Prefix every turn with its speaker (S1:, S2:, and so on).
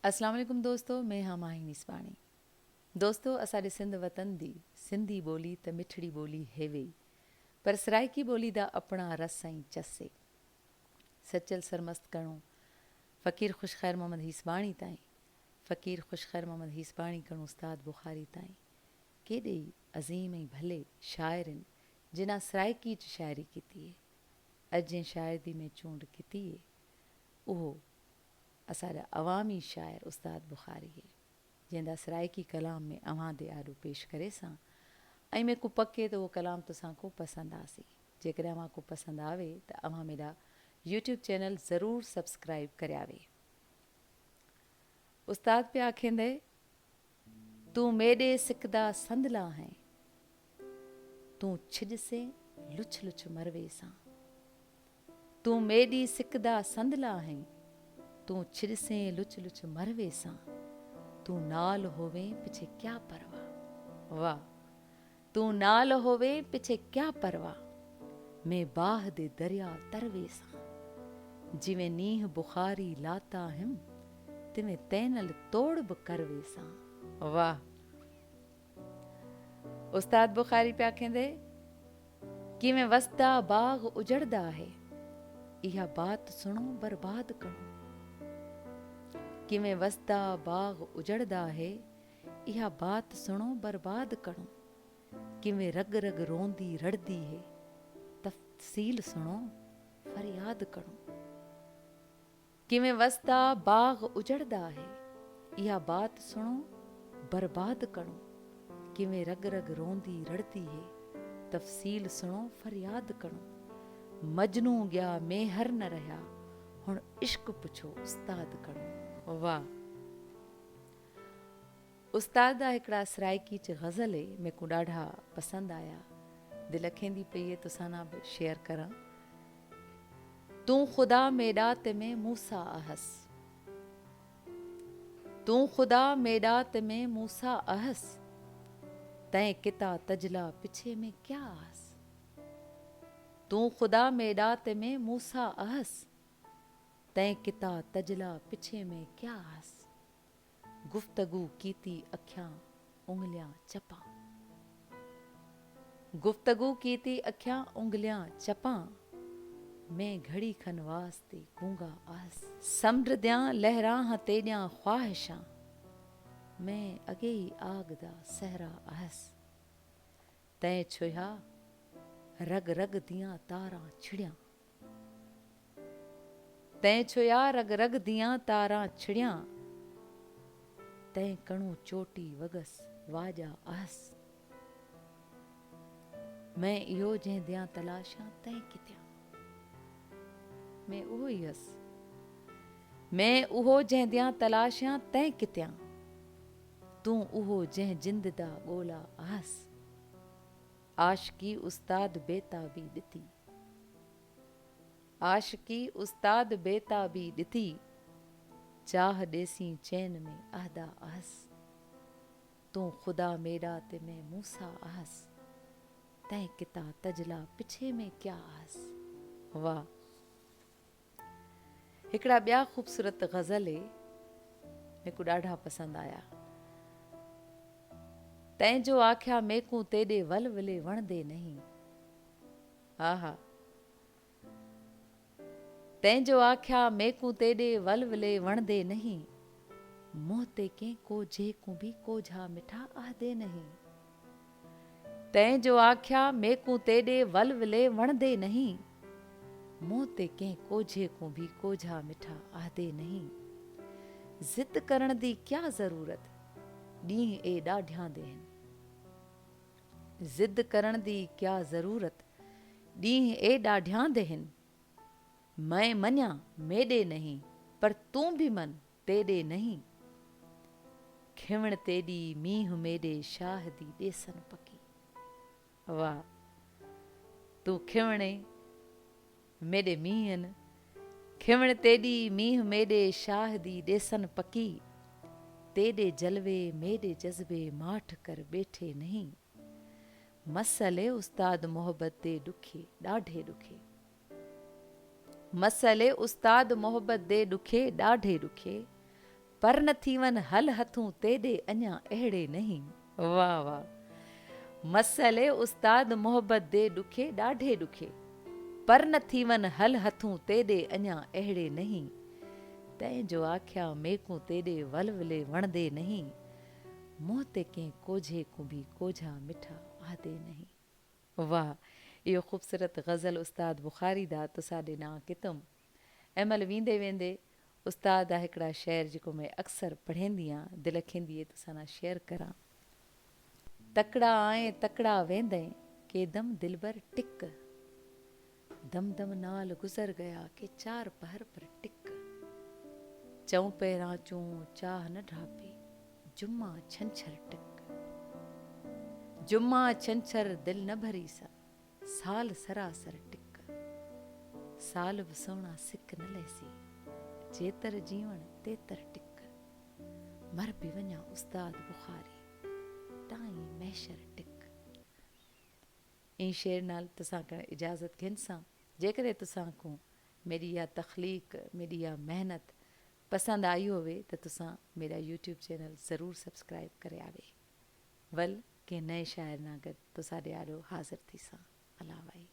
S1: अस्सलाम वालेकुम दोस्तों, मैं हाँ माही निसवाणी। दोस्तों, असाडे सिंध वतन दी सिंधी बोली त मिठड़ी बोली हेवे, पर सराइकी बोली दा अपना रस ऐं चसे। सचल सरमस्त करणो फ़कीर ख़ुश ख़ैर मोहम्मद हिसबाणी ताईं, फ़कीर ख़ुश ख़ैर मोहम्मद हिसबाणी करणो उस्ताद बुखारी ताईं, केॾे अज़ीम ऐं भले शाइरनि जिना सराइकी च शाइरी कीती है। अॼु जंहिं शाइरी में चूंड कीती है उहो असांजा अवामी शाइर उस्ताद बुखारी है, जंहिंजा सराइकी कलाम में अवां दे आॾो पेश करे सां ऐं में को पके त उहो कलाम तोसां को पसंदि आसी। जेकॾहिं अव्हां को पसंदि आवे त अव्हां मेरा यूट्यूब चैनल ज़रूरु सब्सक्राइब करियावे। उस्ताद पे आखेंदे, तू मेॾे सिकदा संदला हैं, तू छिॼ से लुछ लुछ मरवे सां। तू मेॾी सिकदा संदला हैं, तू छिॼ से लुच लुच मरवे सां। तू नाल होवे पिछे क्या परवाह, वाह। तू नाल होवे पिछे क्या परवाह, मैं बाह दे दरिया तरवे सां। जिवें नींह बुखारी लाता हिम, तिवें तैनल तोड़ बि करवे सां। वाह। उस्ताद बुखारी पिया आखेंदे, किवें वसदा बाग उजड़दा है, इहा बात सुनो बर्बाद करो। किवें वसदा बाग उजड़दा है, इहा बात सुनो बर्बाद करो। किवें रग रग रोंदी रड़दी है, तफसील सुनो फरियाद करो। किवें वसदा बाग उजड़दा है, इहा बात सुनो बर्बाद करो। किवें रग रग रोंदी रड़दी है, तफसील सुनो फरियाद करो। मजनू गया मेहर न रहा, हुण इश्क पुछो उस्ताद करो। वाह। उस्ताद जा हिकिड़ा सराइकी च गज़ल मेरे ॾाढा पसंदि आया, दिलि रखेंदी पई है तोसां ना बि शेयर करां। तू ख़ुदा मेदात में मूसा अहस, तू ख़ुदा मेदात में मूसा अहस, तैं किता तजला पिछे में क्या आस। तू ख़ुदा मेदात में मूसा अहस, तैं किता तजला पिछे में क्या आस। गुफ्तगू कीती अखियां उंगलियां चपा, गुफ्तगू कीती अखियां उंगलियां चपा, मैं घड़ी खन वास्ते गूंगा आस। समुंड दियां लहरां हां तेॾियां ख्वाहिशां, मैं अगे ही आग दा सहरा अहस। तैं छुया रग रग दियां तारां छिड़ियां, तैं छुया रग रग दियां तारां छिड़ियां, तैं कणु चोटी वगस वाजा अहस। मैं इहो जंहिं दियां तलाशां तैं कित्यां, मैं उहो ई हुअसि, मैं उहो जंहिं दियां तलाशां तैं कित्यां, तूं उहो जंहिं जिंद दा ॻोल्हा अहस। आशिकी उस्ताद बेताबी ॾिठी, आशिकी उस्ताद बेताबी ॾिठी, चाह ॾेसी चैन में अहदा अहस। तूं ख़ुदा मेदात में मूसा अहस, तैं किता तजला पिछे में क्या अहस। वाह। हिकिड़ा ॿिया ख़ूबसूरत गज़ल मेरे ॾाढा पसंदि आया। तैं जो आख्या मेकू तेॾे वल विले वणदे नहीं, आहा। तैं जो आख्या मेकू तेॾे वल विले वणदे नहीं, मुंह ते कंहिं कोझे को भी कोझा मिठा आहदे नहीं। तैं जो आख्या मेकू तेॾे वल विले वणदे नहीं, मुंह ते कंहिं कोझे को भी कोझा मिठा आहदे नहीं। ज़िद करण दी क्या ज़रूरत, ॾींहं ए ॾाढियां दे हिन। ज़िद करण दी क्या ज़रूरत, ॾींहं ए ॾाढियां दे हिन। मैं मञा मेॾे नहीं, पर तूं भी मन तेॾे नहीं। खिवण तेॾी मींहुं मेॾे शाहदी ॾेसन पकी। वाह। तूं खिवणे मेॾे मींहन, खिवण तेॾी मींहुं मेॾे शाहदी ॾेसन पकी। तेॾे जलवे मेॾे जज़्बे माठ कर ॿेठे नहीं। मसले उस्ताद मोहब्बत दे ॾुखे ॾाढे ॾुखे, मसले उस्ताद मोहब्बत दे ॾुखे ॾाढे ॾुखे, पर न थी वन हल हथूं तेॾे अञा अहिड़े नहीं। वाह वाह। मसले उस्ताद मोहब्बत दे ॾुखे ॾाढे ॾुखे, पर न थी वन हल हथूं तेॾे अञा अहिड़े नहीं। तंहिंजो आख्या मेकूं तेॾे वलवले वणदे नहीं। मुंहं ते कंहिं कोझे को बि कोझा मिठा आदे नहीं। वाह, इहो ख़ूबसूरत ग़ज़ल उस्ताद बुख़ारी दा तुसां ॾिना कितम। ऐं महिल वेंदे वेंदे उस्ताद जा हिकिड़ा शेर जेको मैं अक्सर पढ़ंदी आहियां, दिलि खींदी आहे तुसां सां शेयर करां। तकड़ा आए तकड़ा वेंदे के दम दिलबर टिक, दम दम नाल गुज़र गया के चार पहर पर टिक। चऊं पहिरां चूं चाह न ढापी, जुम्मा छंछर टिक। जुम्मा छंछर दिल न भरी सा, साल सरासर टिक। साल बि सोना सिक न लैसी, जेतर जीवण तेतर टिक। मर बि वञा उस्ताद बुखारी, ताईं महशर टिक। इन शेर नाल तुसां खां इजाज़त घिनसां। जेकॾहिं तुसां को मेरी इहा तख़लीक, मेरी इहा मेहनत पसंदि आई होवे त तुसां मेरा यूट्यूब चैनल ज़रूरु सब्सक्राइब करे आवे। वल कंहिं नए शाइर ना गॾु तुसां ॾे ॾाढो हाज़िर थी सां। अला भाई।